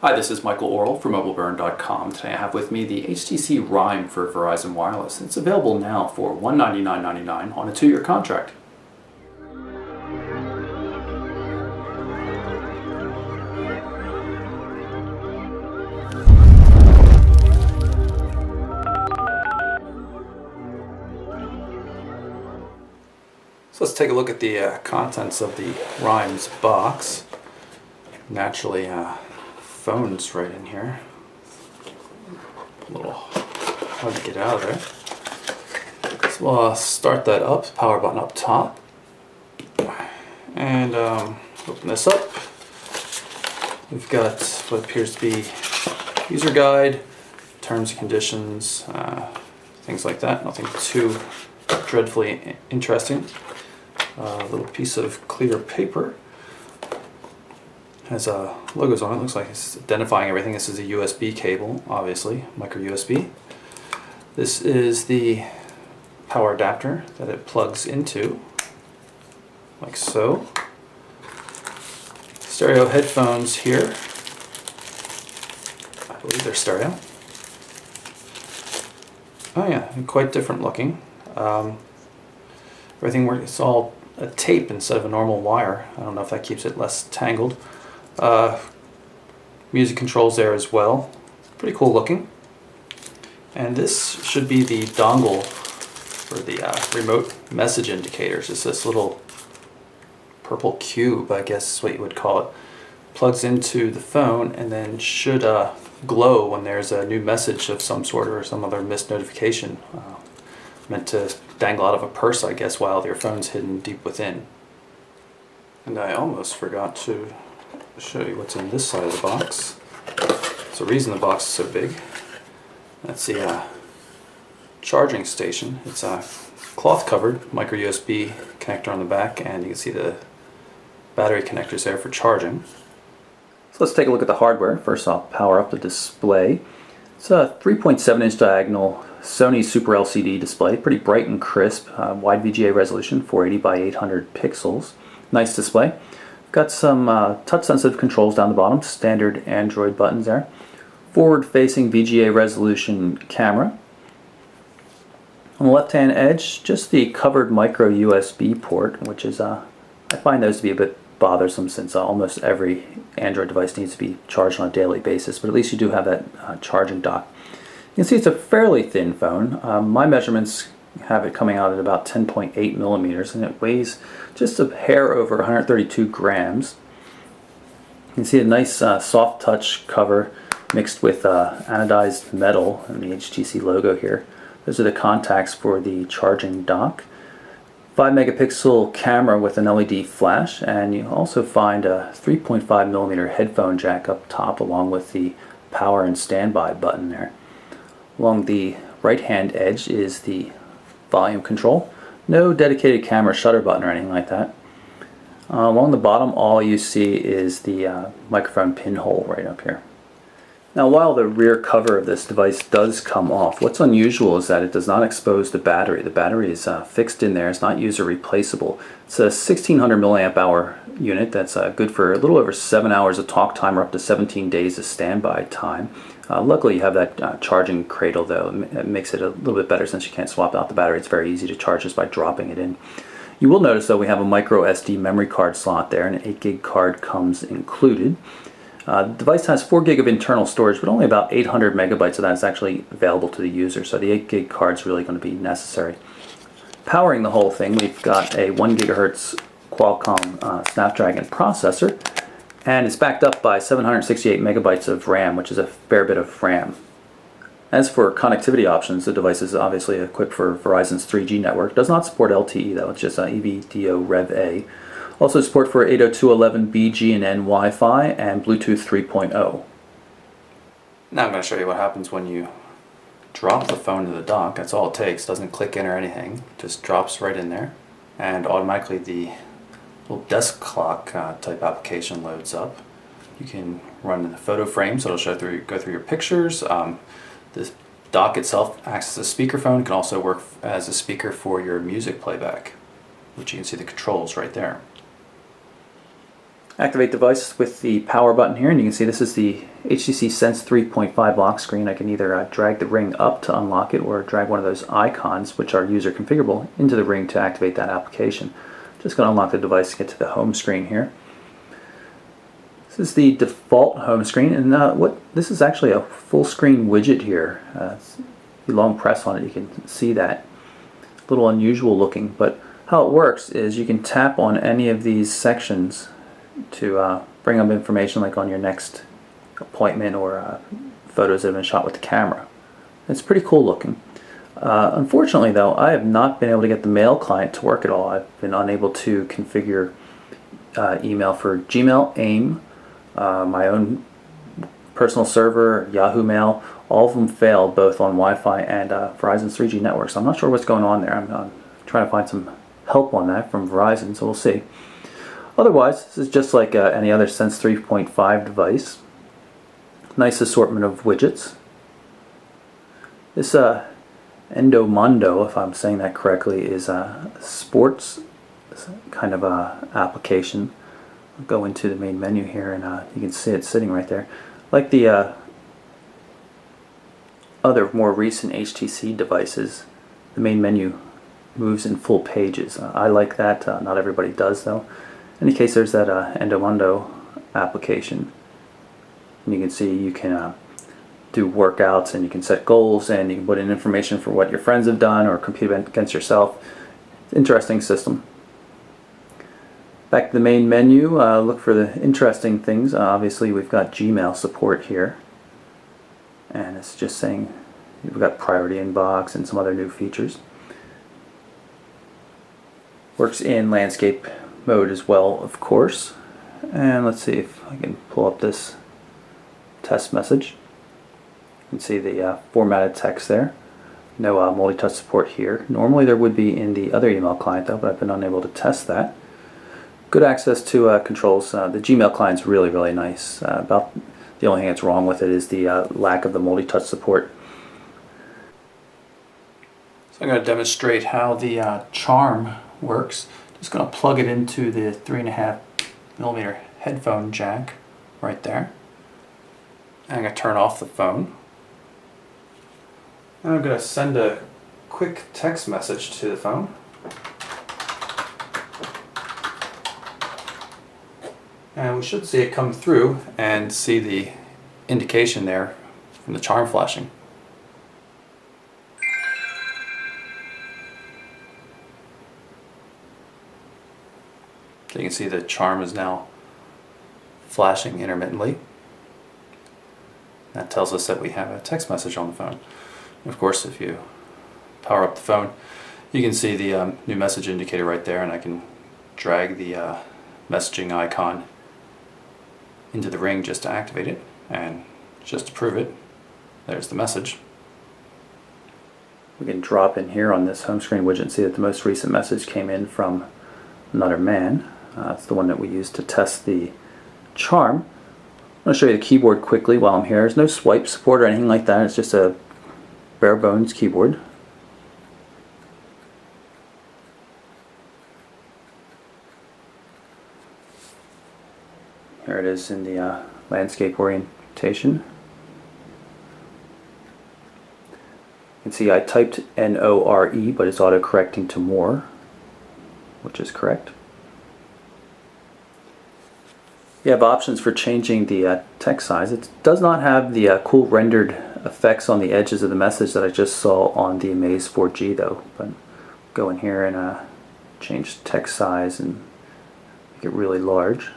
Hi, this is Michael Orrell from MobileBurn.com. Today I have with me the HTC Rhyme for Verizon Wireless. It's available now for $199.99 on a 2-year contract. So let's take a look at the contents of the Rhyme's box. Naturally, phone's right in here. A little hard to get out of there. So we'll start that up, power button up top, and open this up. We've got what appears to be user guide, terms and conditions, things like that. Nothing too dreadfully interesting. A little piece of clear paper. Has logos on it. Looks like it's identifying everything. This is a USB cable, obviously, micro USB. This is the power adapter that it plugs into, like so. Stereo headphones here. I believe they're stereo. Oh yeah, quite different looking. Everything works. It's all a tape instead of a normal wire. I don't know if that keeps it less tangled. Music controls there as well. Pretty cool looking. And this should be the dongle for the remote message indicators. It's this little purple cube, I guess is what you would call it. Plugs into the phone and then should glow when there's a new message of some sort or some other missed notification. Meant to dangle out of a purse, I guess, while your phone's hidden deep within. And I almost forgot to show you what's in this side of the box. It's the reason the box is so big. That's the charging station. It's a cloth covered micro USB connector on the back, and you can see the battery connectors there for charging. So let's take a look at the hardware. First I'll power up the display. It's a 3.7 inch diagonal Sony Super LCD display, pretty bright and crisp, wide VGA resolution, 480 by 800 pixels. Nice display. Got some touch-sensitive controls down the bottom, standard Android buttons there. Forward-facing VGA resolution camera. On the left-hand edge, just the covered micro USB port, which is, I find those to be a bit bothersome since almost every Android device needs to be charged on a daily basis, but at least you do have that charging dock. You can see it's a fairly thin phone. My measurements have it coming out at about 10.8 millimeters, and it weighs just a hair over 132 grams. You can see a nice soft touch cover mixed with anodized metal and the HTC logo here. Those are the contacts for the charging dock. 5 megapixel camera with an LED flash, and you also find a 3.5 millimeter headphone jack up top along with the power and standby button there. Along the right hand edge is the volume control. No dedicated camera shutter button or anything like that. Along the bottom, all you see is the microphone pinhole right up here. Now, while the rear cover of this device does come off, what's unusual is that it does not expose the battery. The battery is fixed in there. It's not user replaceable. It's a 1600 milliamp hour unit that's good for a little over 7 hours of talk time or up to 17 days of standby time. Luckily, you have that charging cradle, though. It makes it a little bit better since you can't swap out the battery. It's very easy to charge just by dropping it in. You will notice, though, we have a micro SD memory card slot there, and an 8 gig card comes included. The device has 4 gig of internal storage, but only about 800 megabytes of that is actually available to the user, so the 8 gig card is really going to be necessary. Powering the whole thing, we've got a 1 gigahertz Qualcomm Snapdragon processor, and it's backed up by 768 megabytes of RAM, which is a fair bit of RAM. As for connectivity options, the device is obviously equipped for Verizon's 3G network. It does not support LTE, though. It's just EVDO Rev A. Also support for 802.11b GNN Wi-Fi and Bluetooth 3.0. Now I'm going to show you what happens when you drop the phone to the dock. That's all it takes. Doesn't click in or anything. Just drops right in there, and automatically the little desk clock type application loads up. You can run in the photo frame, so it'll go through your pictures. This dock itself acts as a speakerphone. It can also work as a speaker for your music playback, which you can see the controls right there. Activate device with the power button here, and you can see this is the HTC Sense 3.5 lock screen. I can either drag the ring up to unlock it or drag one of those icons, which are user configurable, into the ring to activate that application. Just going to unlock the device to get to the home screen here. This is the default home screen, and this is actually a full screen widget here. If you long press on it, you can see that. A little unusual looking, but how it works is you can tap on any of these sections to bring up information like on your next appointment or photos that have been shot with the camera. It's pretty cool looking. Unfortunately though, I have not been able to get the mail client to work at all. I've been unable to configure email for Gmail, AIM, my own personal server, Yahoo Mail. All of them failed both on Wi-Fi and Verizon's 3G network, so I'm not sure what's going on there. I'm trying to find some help on that from Verizon, so we'll see. Otherwise, this is just like any other Sense 3.5 device. Nice assortment of widgets. This Endomondo, if I'm saying that correctly, is a sports kind of application. I'll go into the main menu here, and you can see it sitting right there. Like the other more recent HTC devices, the main menu moves in full pages. I like that. Not everybody does though. In any case, there's that Endomondo application. And you can see you can do workouts, and you can set goals, and you can put in information for what your friends have done or compete against yourself. Interesting system. Back to the main menu, look for the interesting things. Obviously we've got Gmail support here, and it's just saying we've got priority inbox and some other new features. Works in landscape mode as well, of course. And let's see if I can pull up this test message. You can see the formatted text there. No multi-touch support here. Normally there would be in the other email client though, but I've been unable to test that. Good access to controls. The Gmail client's really, really nice. About the only thing that's wrong with it is the lack of the multi-touch support. So I'm going to demonstrate how the charm works. Just going to plug it into the 3.5mm headphone jack right there. And I'm going to turn off the phone. And I'm going to send a quick text message to the phone. And we should see it come through and see the indication there from the charm flashing. So you can see the charm is now flashing intermittently. That tells us that we have a text message on the phone. And of course, if you power up the phone, you can see the new message indicator right there, and I can drag the messaging icon into the ring just to activate it, and just to prove it, there's the message. We can drop in here on this home screen widget and see that the most recent message came in from another man. That's the one that we used to test the charm. I'm going to show you the keyboard quickly while I'm here. There's no swipe support or anything like that. It's just a bare bones keyboard. Here it is in the landscape orientation. You can see I typed N-O-R-E, but it's auto-correcting to more, which is correct. You have options for changing the text size. It does not have the cool rendered effects on the edges of the message that I just saw on the Amaze 4G though. But go in here and change text size and make it really large.